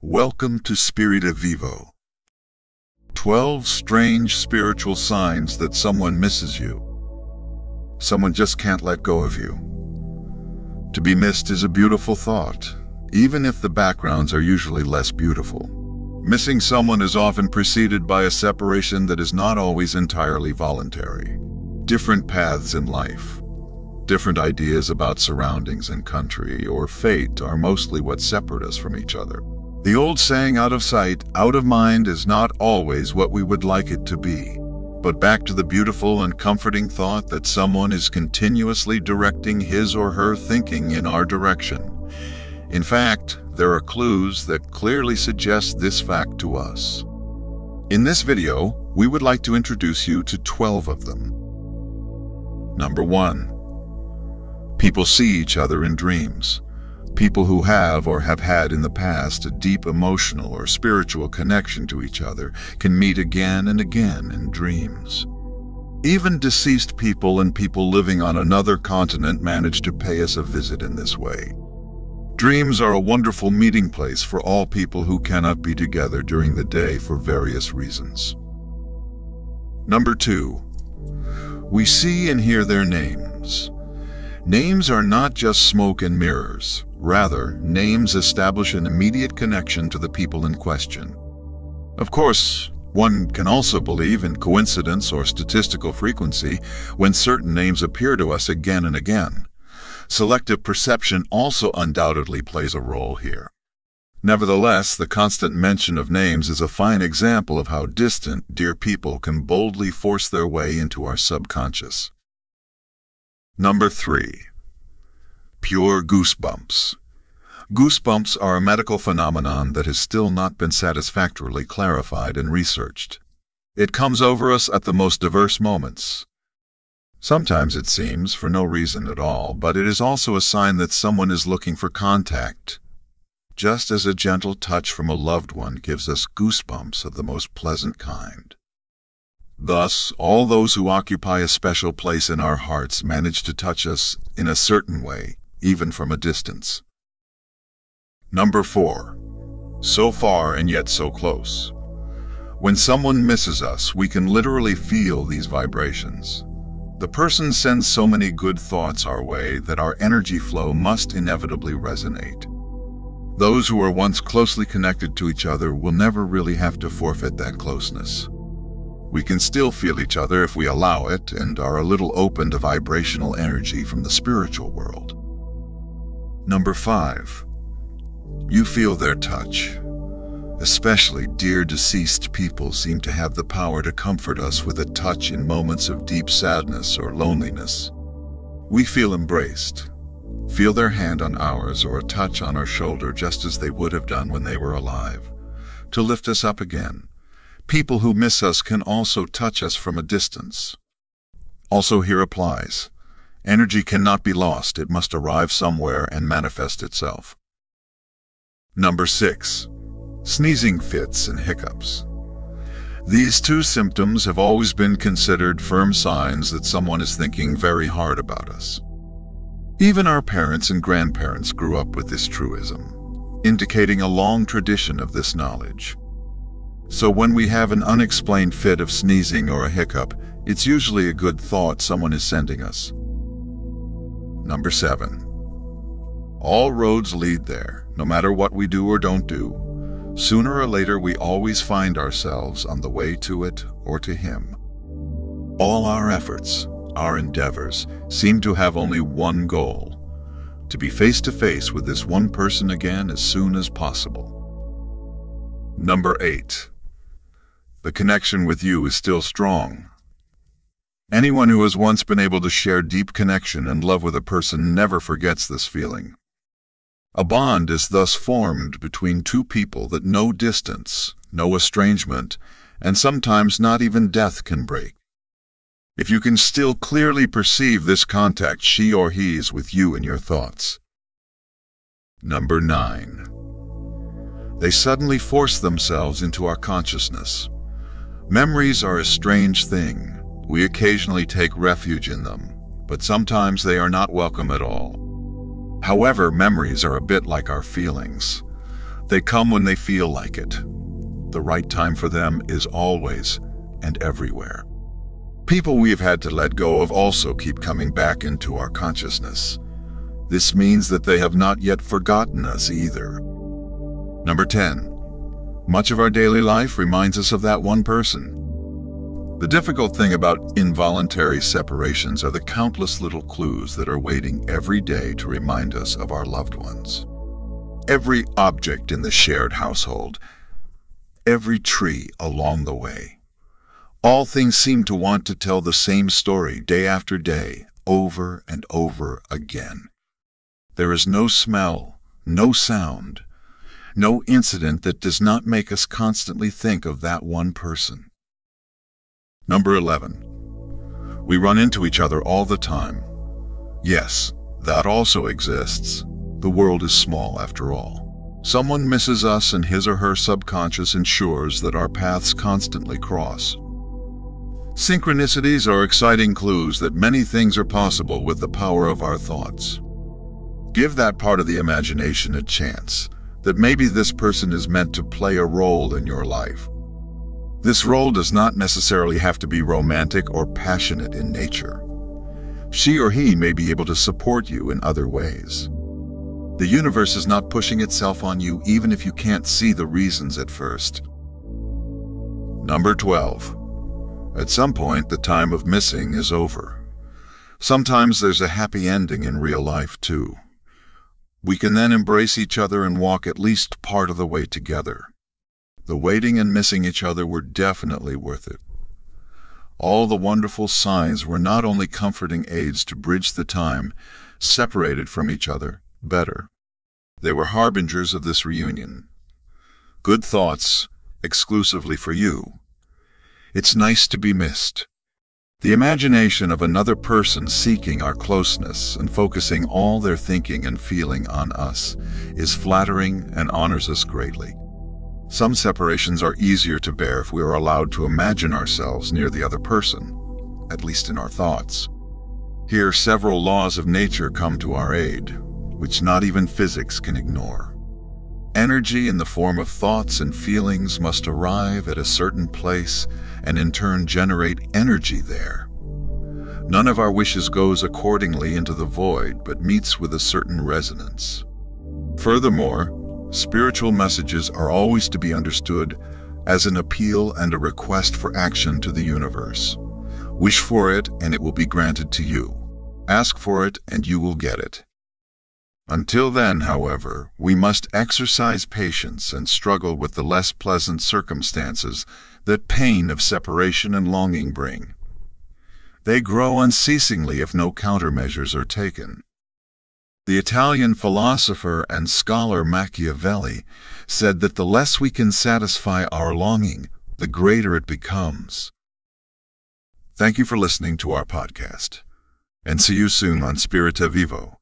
Welcome to Spirita Vivo. 12 strange spiritual signs that someone misses you. Someone just can't let go of you. To be missed is a beautiful thought, even if the backgrounds are usually less beautiful. Missing someone is often preceded by a separation that is not always entirely voluntary. Different paths in life, different ideas about surroundings and country, or fate are mostly what separate us from each other. The old saying, out of sight, out of mind, is not always what we would like it to be. But back to the beautiful and comforting thought that someone is continuously directing his or her thinking in our direction. In fact, there are clues that clearly suggest this fact to us. In this video, we would like to introduce you to 12 of them. Number 1. People see each other in dreams. People who have or have had in the past a deep emotional or spiritual connection to each other can meet again and again in dreams. Even deceased people and people living on another continent manage to pay us a visit in this way. Dreams are a wonderful meeting place for all people who cannot be together during the day for various reasons. Number 2. We see and hear their names. Names are not just smoke and mirrors. Rather, names establish an immediate connection to the people in question. Of course, one can also believe in coincidence or statistical frequency when certain names appear to us again and again. Selective perception also undoubtedly plays a role here. Nevertheless, the constant mention of names is a fine example of how distant, dear people can boldly force their way into our subconscious. Number 3. Pure goosebumps. Goosebumps are a medical phenomenon that has still not been satisfactorily clarified and researched. It comes over us at the most diverse moments. Sometimes it seems for no reason at all, but it is also a sign that someone is looking for contact. Just as a gentle touch from a loved one gives us goosebumps of the most pleasant kind. Thus, all those who occupy a special place in our hearts manage to touch us in a certain way, even from a distance. Number 4. So far and yet so close. When someone misses us, we can literally feel these vibrations. The person sends so many good thoughts our way that our energy flow must inevitably resonate. Those who are once closely connected to each other will never really have to forfeit that closeness. We can still feel each other if we allow it and are a little open to vibrational energy from the spiritual world. Number 5. You feel their touch. Especially dear deceased people seem to have the power to comfort us with a touch in moments of deep sadness or loneliness. We feel embraced, feel their hand on ours or a touch on our shoulder just as they would have done when they were alive, to lift us up again. People who miss us can also touch us from a distance. Also here applies. Energy cannot be lost, it must arrive somewhere and manifest itself. Number 6. Sneezing fits and hiccups. These two symptoms have always been considered firm signs that someone is thinking very hard about us. Even our parents and grandparents grew up with this truism, indicating a long tradition of this knowledge. So when we have an unexplained fit of sneezing or a hiccup, it's usually a good thought someone is sending us. Number 7. All roads lead there, no matter what we do or don't do. Sooner or later we always find ourselves on the way to it or to him. All our efforts, our endeavors, seem to have only one goal: to be face to face with this one person again as soon as possible. Number 8. The connection with you is still strong. Anyone who has once been able to share deep connection and love with a person never forgets this feeling. A bond is thus formed between two people that no distance, no estrangement, and sometimes not even death can break. If you can still clearly perceive this contact, she or he is with you in your thoughts. Number 9. They suddenly force themselves into our consciousness. Memories are a strange thing. We occasionally take refuge in them, but sometimes they are not welcome at all. However, memories are a bit like our feelings. They come when they feel like it. The right time for them is always and everywhere. People we've had to let go of also keep coming back into our consciousness. This means that they have not yet forgotten us either. Number 10. Much of our daily life reminds us of that one person. The difficult thing about involuntary separations are the countless little clues that are waiting every day to remind us of our loved ones. Every object in the shared household, every tree along the way. All things seem to want to tell the same story day after day, over and over again. There is no smell, no sound, no incident that does not make us constantly think of that one person. Number 11. We run into each other all the time. Yes, that also exists. The world is small after all. Someone misses us and his or her subconscious ensures that our paths constantly cross. Synchronicities are exciting clues that many things are possible with the power of our thoughts. Give that part of the imagination a chance, that maybe this person is meant to play a role in your life. This role does not necessarily have to be romantic or passionate in nature. She or he may be able to support you in other ways. The universe is not pushing itself on you even if you can't see the reasons at first. Number 12. At some point, the time of missing is over. Sometimes there's a happy ending in real life, too. We can then embrace each other and walk at least part of the way together. The waiting and missing each other were definitely worth it. All the wonderful signs were not only comforting aids to bridge the time separated from each other better. They were harbingers of this reunion. Good thoughts, exclusively for you. It's nice to be missed. The imagination of another person seeking our closeness and focusing all their thinking and feeling on us is flattering and honors us greatly. Some separations are easier to bear if we are allowed to imagine ourselves near the other person, at least in our thoughts. Here, several laws of nature come to our aid, which not even physics can ignore. Energy in the form of thoughts and feelings must arrive at a certain place and in turn generate energy there. None of our wishes goes accordingly into the void, but meets with a certain resonance. Furthermore, spiritual messages are always to be understood as an appeal and a request for action to the universe. Wish for it and it will be granted to you. Ask for it and you will get it. Until then, however, we must exercise patience and struggle with the less pleasant circumstances that pain of separation and longing bring. They grow unceasingly if no countermeasures are taken. The Italian philosopher and scholar Machiavelli said that the less we can satisfy our longing, the greater it becomes. Thank you for listening to our podcast, and see you soon on Spirita Vivo.